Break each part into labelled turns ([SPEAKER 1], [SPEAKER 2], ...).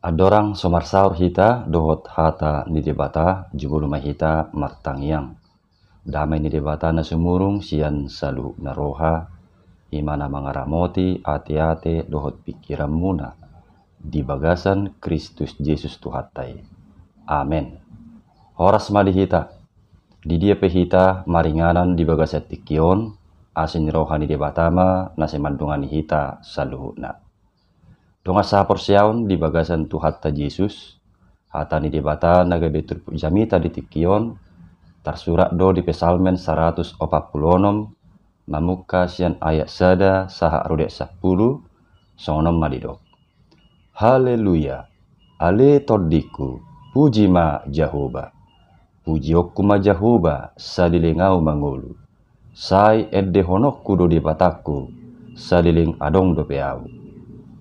[SPEAKER 1] Adorang somarsaur hita dohot hata nidebata juguluma hita martangiang. Damai nidebata na sumurung sian salu naroha imana mangaramoti ate-ate dohot pikiran muna di bagasan Kristus Yesus Tuhatai. Amen. Horas malihita di dia pehita maringanan di bagasan tikion asin rohani debatama nasemandungani hita saluhuna. Donga sapor siaun di bagasan Tuhatta Yesus hata ni debata naga betur jamita di tikion tersurat do di pesalmen 146 mamuka sian ayat sada saha rodek 10 sonom madidok. Haleluya, ale todiku, puji ma Jahoba, puji okuma Jahoba sadilingau mangulu, sai edde honokku do di bataku sadiling adong do peau.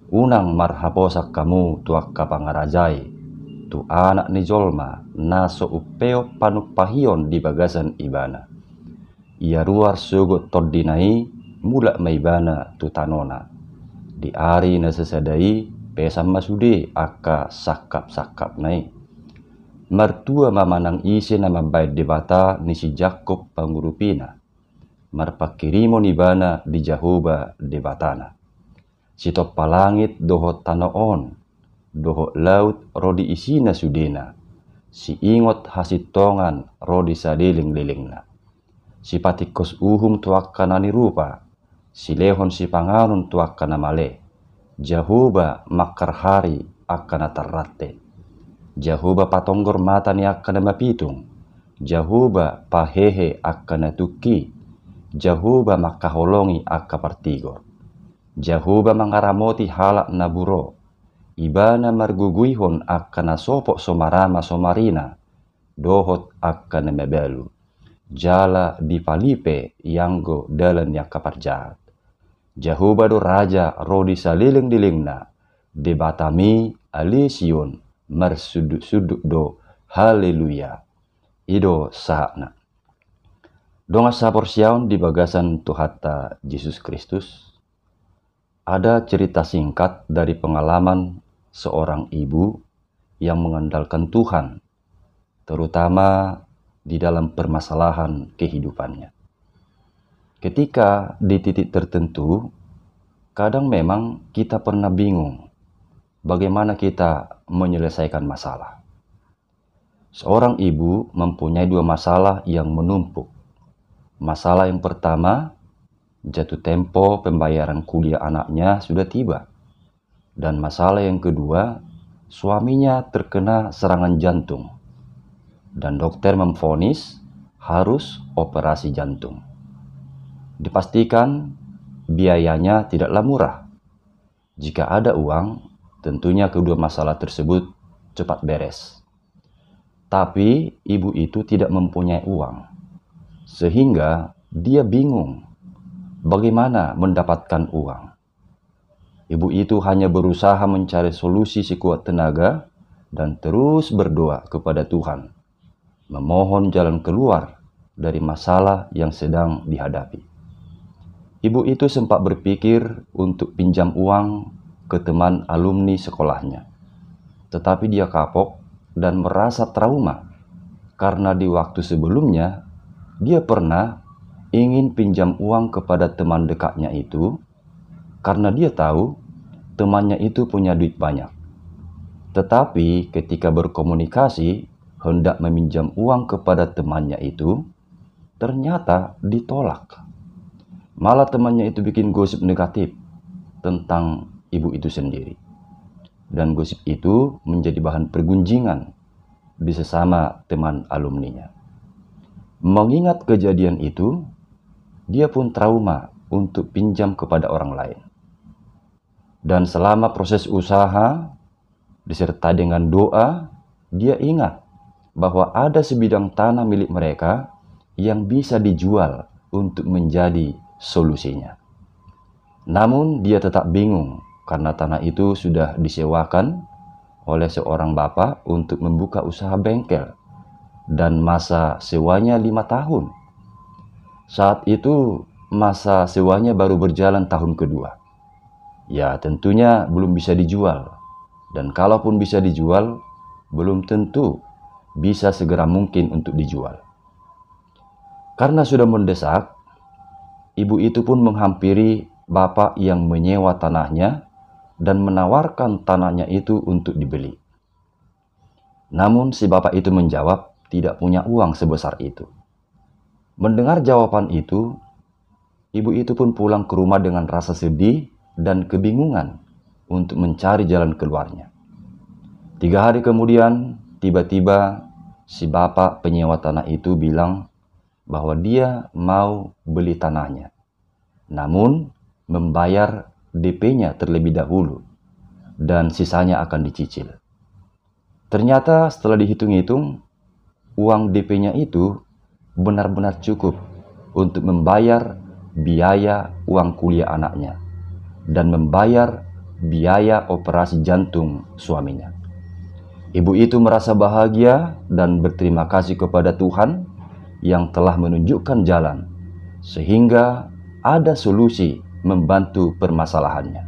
[SPEAKER 1] Unang marhaposak kamu tuak kapangarajai, tu anak ni jolma naso upeo panupahion di bagasan ibana. Ia ruar sugut todinai mulak maibana tu tanona. Di ari na sesadai pesam masude aka sakap-sakap nai. Martua mamanang isi nama baik debata ni si Jakob pangurupina. Marpakirimo nibana di Jahoba debatana. Sitop palangit doho tanoon, doho laut rodi isina sudena, si ingot hasitongan rodi sadiling-lilingna. Si patikos uhum tuakkanani rupa, si lehon si panganun tuakkana male, Jahoba makar hari akkana tarratte. Jahoba patonggor mata ni akkana mapitung, Jahoba pahehe akkana tukki, Jahoba makaholongi akka partigor. Jahoba mangaramoti halak naburo, ibana marguguihon akkana sopok somarama somarina, dohot akkana mebelu, jala di palipe yanggo dalan yang kaparjahat. Jahoba do raja rodi saliling dilingna, debatami alision marsuduk-suduk do haleluya, ido sahakna. Donga sapor siaun di bagasan Tuhatta Yesus Kristus. Ada cerita singkat dari pengalaman seorang ibu yang mengandalkan Tuhan, terutama di dalam permasalahan kehidupannya. Ketika di titik tertentu, kadang memang kita pernah bingung bagaimana kita menyelesaikan masalah. Seorang ibu mempunyai dua masalah yang menumpuk. Masalah yang pertama, jatuh tempo pembayaran kuliah anaknya sudah tiba. Dan masalah yang kedua, suaminya terkena serangan jantung. Dan dokter memvonis harus operasi jantung. Dipastikan biayanya tidaklah murah. Jika ada uang, tentunya kedua masalah tersebut cepat beres. Tapi ibu itu tidak mempunyai uang. Sehingga dia bingung bagaimana mendapatkan uang. Ibu itu hanya berusaha mencari solusi sekuat tenaga dan terus berdoa kepada Tuhan, memohon jalan keluar dari masalah yang sedang dihadapi. Ibu itu sempat berpikir untuk pinjam uang ke teman alumni sekolahnya. Tetapi dia kapok dan merasa trauma karena di waktu sebelumnya dia pernah ingin pinjam uang kepada teman dekatnya itu karena dia tahu temannya itu punya duit banyak. Tetapi ketika berkomunikasi hendak meminjam uang kepada temannya itu, ternyata ditolak. Malah temannya itu bikin gosip negatif tentang ibu itu sendiri. Dan gosip itu menjadi bahan pergunjingan di sesama teman alumninya. Mengingat kejadian itu, dia pun trauma untuk pinjam kepada orang lain. Dan selama proses usaha, disertai dengan doa, dia ingat bahwa ada sebidang tanah milik mereka yang bisa dijual untuk menjadi solusinya. Namun dia tetap bingung karena tanah itu sudah disewakan oleh seorang bapak untuk membuka usaha bengkel dan masa sewanya 5 tahun. Saat itu masa sewanya baru berjalan tahun kedua. Ya tentunya belum bisa dijual. Dan kalaupun bisa dijual, belum tentu bisa segera mungkin untuk dijual. Karena sudah mendesak, ibu itu pun menghampiri bapak yang menyewa tanahnya dan menawarkan tanahnya itu untuk dibeli. Namun si bapak itu menjawab tidak punya uang sebesar itu. Mendengar jawaban itu, ibu itu pun pulang ke rumah dengan rasa sedih dan kebingungan untuk mencari jalan keluarnya. 3 hari kemudian, tiba-tiba si bapak penyewa tanah itu bilang bahwa dia mau beli tanahnya, namun membayar DP-nya terlebih dahulu dan sisanya akan dicicil. Ternyata setelah dihitung-hitung, uang DP-nya itu benar-benar cukup untuk membayar biaya uang kuliah anaknya dan membayar biaya operasi jantung suaminya. Ibu itu merasa bahagia dan berterima kasih kepada Tuhan yang telah menunjukkan jalan sehingga ada solusi membantu permasalahannya.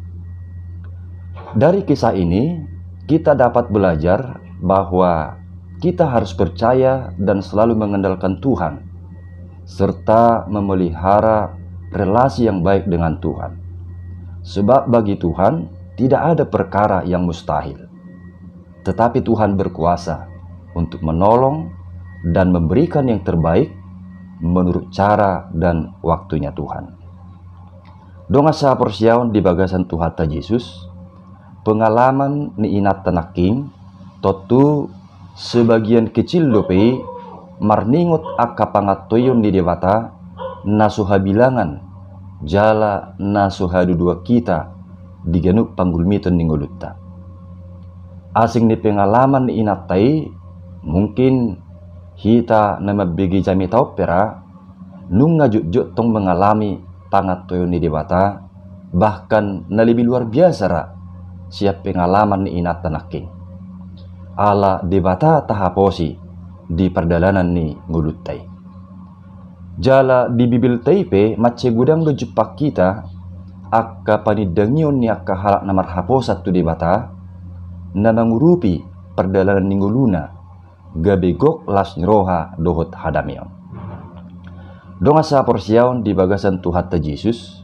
[SPEAKER 1] Dari kisah ini, kita dapat belajar bahwa kita harus percaya dan selalu mengandalkan Tuhan, serta memelihara relasi yang baik dengan Tuhan. Sebab bagi Tuhan tidak ada perkara yang mustahil. Tetapi Tuhan berkuasa untuk menolong dan memberikan yang terbaik menurut cara dan waktunya Tuhan. Donga sa porsiaon di bagasan Tuhan ta Yesus, pengalaman ni inat tanaking, totu sebagian kecil dope marningot akka pangatoyon di dewata nasuha bilangan jala nasuha dudua kita diganuk panggulmiton ninggolutta. Asing ni pengalaman ni inatai mungkin hita na mabigi jami tau pera nung ngajut-jut tong mengalami pangatoyon ni dewata, bahkan na lebih luar biasa ra siap pengalaman ni inat tanaking. Ala debata tahaposi di perdalanan ni ngulutay. Jala di bibil taipe mace gudang do jupak kita akka panidangyon ni akka halak na marhaposat tu debata na mangurupi perdalanan ni nguluna gabegok las nroha dohot hadamion. Donga sa porsiaon di bagasan Tuhan ta Yesus,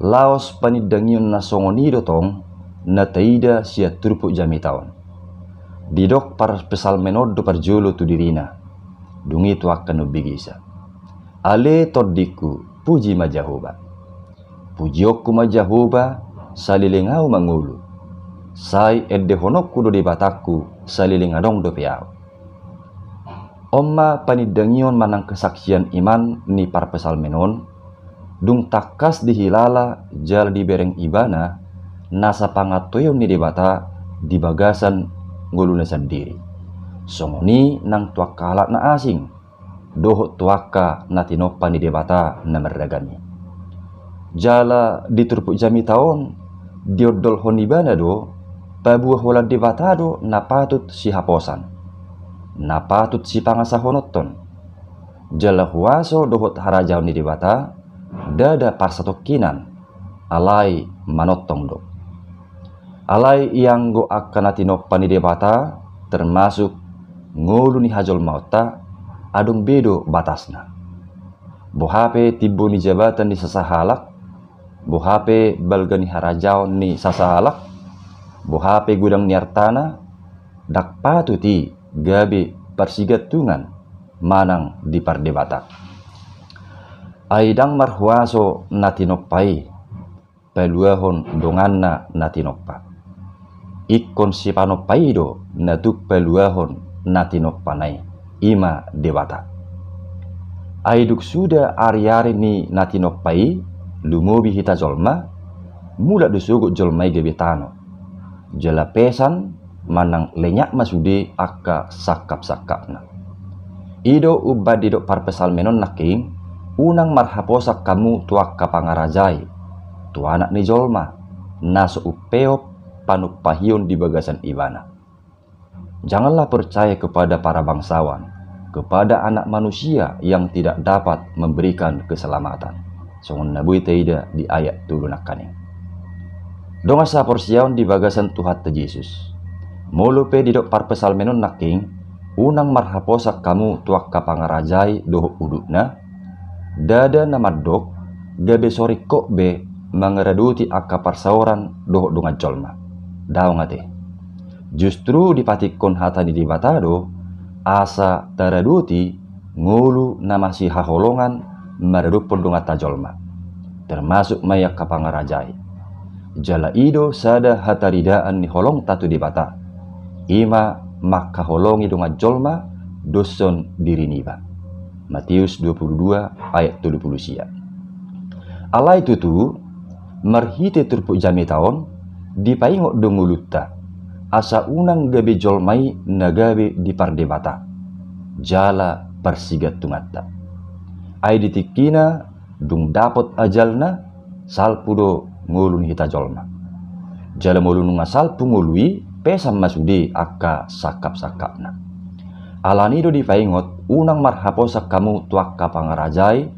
[SPEAKER 1] laos panidangyon na songonido tong na taida sia turpuk jami taon. Didok par pesal menod do parjolo tu dirina, dungi tu akan ubigisa. Ale todiku puji majahoba. Pujiokku majahoba salilingau mangulu. Sai edde honokku do debataku salilingadong do piao. Omma panidangyon manang kesaksian iman ni par pesal menon, dung takas dihilala jal di bereng ibana nasa pangatoyon ni debata di bagasan nguluna sendiri. Songoni nang tuaka halak na asing, dohot tuaka na tinopa ni debata na meragani. Jala diturpuk jami taon, diodol honibana do, pabuah wala debata do na patut si haposan. Na patut si pangasahonotton. Jala huaso dohot harajaw ni debata, dada parsatokinan, alay manotong do. Alay yang go akan tinoppa ni debata termasuk ngulu ni hajol mauta adung bedo batasna. Bohape tibo ni jabatan ni sasahalak, bohape balga ni harajaw ni sasahalak, bohape gudang ni artana, dak patuti gabe persigatungan manang di pardebata. Aidang marhuaso natinoppai peluahon donganna natinoppa. Ikon si panopaido natuk peluahon natinoppanai ima dewata. Aiduk sudah ari-ari ni natinoppai lumobi hita jolma mula dusugut jolmai gebetano. Jala pesan manang lenyak masude akka sakap-sakapna. Ido ubad didok parpesal menon naking unang marhaposak kamu tuak kapangarajai tu anak ni jolma naso upeop panupahion di bagasan ibana. Janganlah percaya kepada para bangsawan, kepada anak manusia yang tidak dapat memberikan keselamatan. Songon nabui teida di ayat 7 nakaning. Donga sa porsiaon di bagasan Tuhan ta Yesus. Molupe didok parpesal menon naking, unang marhaposak kamu tuak kapangarajai doho udukna, dada nama dok, gabe sori kok be mangeraduti akka parsauran doho dunga jolma. Daw ngate. Justru dipatikon hatani di batado, asa taraduti ngulu nama si haholongan maradupon dunga tajolma. Termasuk mayak kapangarajai. Jala ido sada hataridaan ni holong tatu di bata. Ima maka holongi dunga jolma doson diri niba. Matius 22 ayat 70 sia. Alai tutu marhite turpuk jami taon dipaingok dongulutta asa unang gabe jolmai nagabe di pardebata. Jala persigat tungatta. Ai ditikina dung dapot ajalna salpudo ngulun hita jolma. Jala mulun ngasal pungului pesam masudi akka sakap-sakapna. Alanido dipaingot unang marhaposak kamu tuak kapangarajai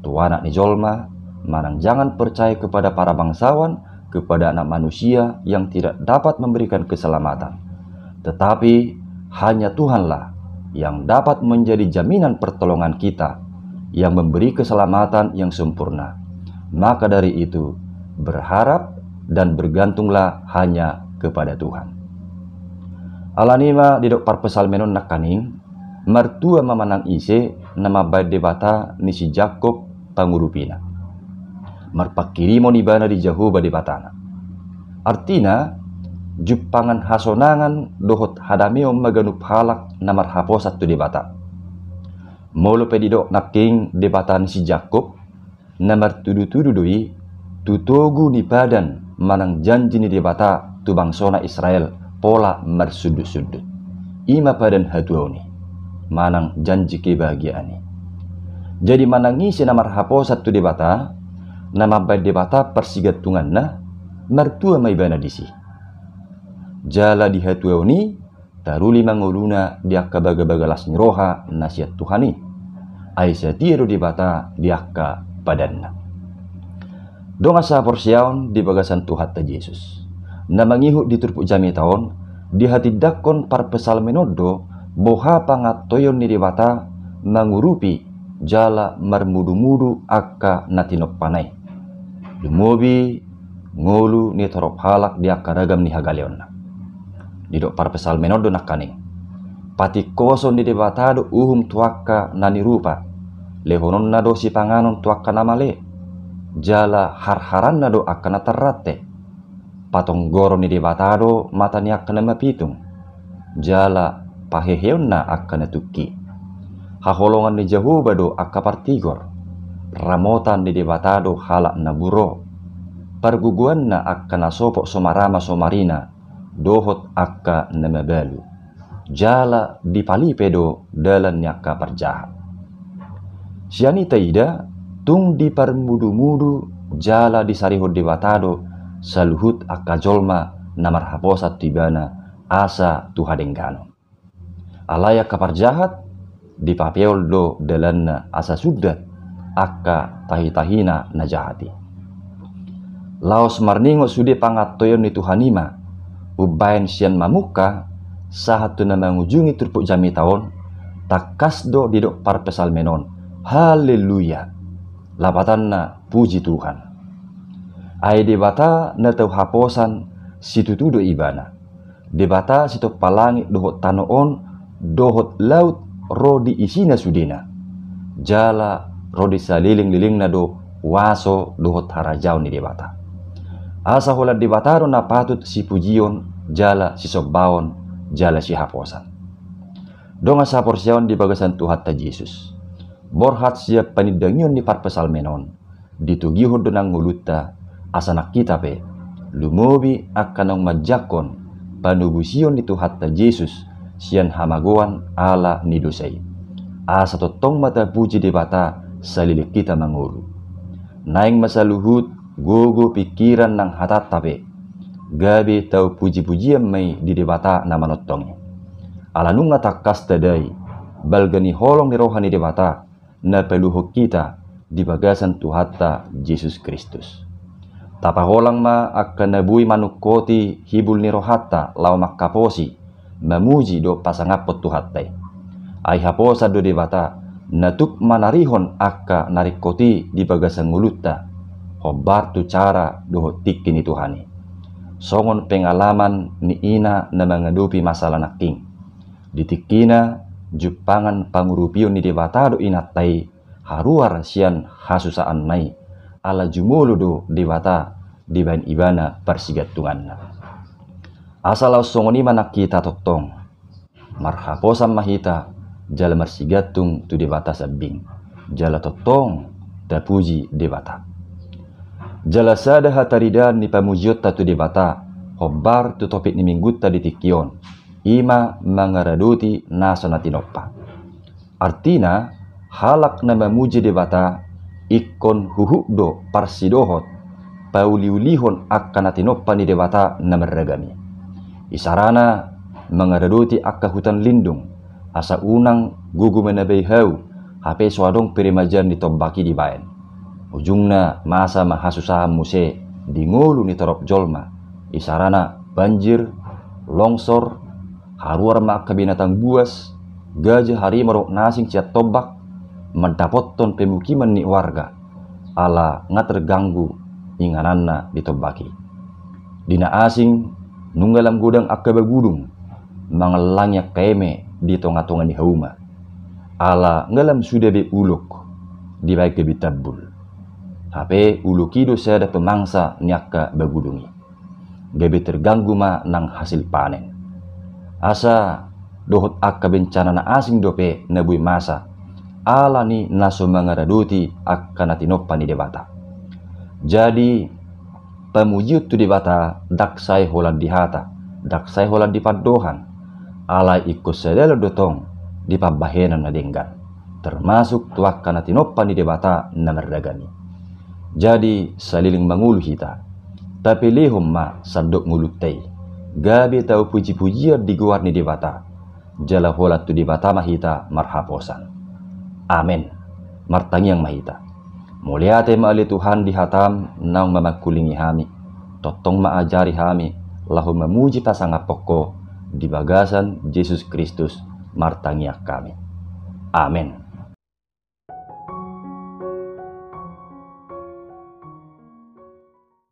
[SPEAKER 1] tuanak ni jolma manang jangan percaya kepada para bangsawan, kepada anak manusia yang tidak dapat memberikan keselamatan. Tetapi hanya Tuhanlah yang dapat menjadi jaminan pertolongan kita, yang memberi keselamatan yang sempurna. Maka dari itu berharap dan bergantunglah hanya kepada Tuhan. Alanima didok parpesal menon nakaning mertua mamanang ise nama baik debata nisi Jakob pangurupina marpakirimo nibana di Jahoba debatana. Artina jupangan hasonangan dohot hadameo maganup halak namar haposat tu debata. Molo pedidok naking debata nisi Jakob namar tudu-tudu doi tutogu ni badan manang janji ni debata tu bangsona Israel pola marsudut-sudut. Ima padan hatuoni manang janji kebahagiaani. Jadi manangisi namar haposat tu debata nama baik debata persigatunganna mertua maibana disi. Jala di hatuoni taruli manguluna diakka baga-bagalas nyeroha nasihat Tuhani. Aisyatiru debata diakka padanna. Donga sa porsiaon di bagasan Tuhan ta Yesus. Namangihu di turpuk jami taon di hati dakon parpesal menodo boha pangatoyon ni debata mangurupi jala marmudu-mudu akka natinop panai. Lumobi ngolu ni torop halak di akka ragam ni hagaleonna. Didok parpesal menodo nakaning. Pati koson di debata do uhum tuaka nani rupa. Lehonon nado si panganon tuaka namale. Jala har-haran nado akka natarate. Patong goro ni debatado mata ni akan mapitung. Jala paheheonna akan natuki. Haholongan ni Jahoba do akka partigor. Ramotan ni debatado halak naburo. Parguguan na akan nasopok somarama somarina dohot akka namabalu. Jala dipalipedo dalan ni akka parjahat. Sianita ida tung di parmudu-mudu jala disarihod debatado saluhut akka jolma namar haposat tibana asa tuhadengkano. Alaya kaparjahat dipapeol do dalanna asa sudat akka tahitahina najahati. Laos marningo sude pangatoyon ni Tuhanima ubayan sian mamuka sahatu na mangunjungi turpuk jami taon takas do didok parpesal menon. Haleluya. Lapatanna puji Tuhan. Ai debata na tau haposan situtudo ibana. Debata situ palangi dohot tanoon dohot laut rodi isina sudina. Jala rodi saliling-liling na do waso dohot harajau ni debata. Asa holat debataro na patut si pujion jala si sobbaon jala si haposan. Donga sa porsiaon di bagasan Tuhan ta Yesus. Borhat siap panidangyon ni parpesal menon. Ditugihon donang ngulutta asanak kita pe lumobi akan majakon panubusion itu hatta Yesus sian hamagoan ala nidosai asa totong mata puji debata salilik kita manguru naing masaluhut gogo pikiran nang hatat tape gabe tau puji-pujian mai di debata nama notongnya ala nunga takas tadai balgani holong ni rohani debata na peluhuk kita di bagasan Tuhatta Yesus Kristus. Tapaholang ma akan nabui manukoti hibul ni rohata lau makaposi memuji do pasangapot tuhatai. Ai haposa do debata natuk manarihon akka narikoti di bagasang ngulutta hobar tu cara do tikini Tuhani. Songon pengalaman ni ina na mengadupi masalah naking. Ditikina jupangan pangurupion ni debata do inatai haruar sian hasusaan nai ala jumulu do debata diban ibana persigatunganna. Asal songoni manak kita totong marhaposan mahita jala marsigatung tu debata sabing jala totong tapuji debata jala sada hataridan ni pamujiot tu debata hobar tu topik ni mingguta di tikion ima mangaraduti nasa natinoppa. Artina halak na memuji debata ikon huhukdo parsidohot pauliulihon akan natinoppa ni debata na meragami. Isarana mangaraduti akka hutan lindung asa unang gugu menabay hau hape swadong perimajan ditombaki di bayan. Ujungna masa mahasusahan muse di ngulu ni torop jolma. Isarana banjir, longsor, haruar maka binatang buas, gajah harimau nasing ciat tombak, mendapatton pemukiman ni warga, ala nga terganggu ingananna ditombaki. Dina asing nunggalam gudang akka bagudung, mangelangnya keme di tonga-tonga ni hauma, ala ngalam sudah be uluk di baik kebitabul. Hape ulukido sada pemangsa nyaka bagudungi. Gabe terganggu ma nang hasil panen. Asa dohot akka bencana na asing dope nabui masa ala ni naso mangaraduti akka natinoppa ni debata. Jadi pamujiut tu debata daksai holan dihata, daksai holan dipadohan ala ikut sedelo dotong di pabahenan na denggan termasuk tu akka natinoppa ni debata na merdagani. Jadi saliling mangulu hita tapi lehom ma sadok ngulutai gabe tau puji-pujian di guar ni debata jala holat tu debata mahita marhaposan. Amin. Martangiang mahita muliate maali Tuhan di hatam nang mamakulingi hami totong maajari hami lahu memuji pasangapoko di bagasan Yesus Kristus martangiak kami. Amin.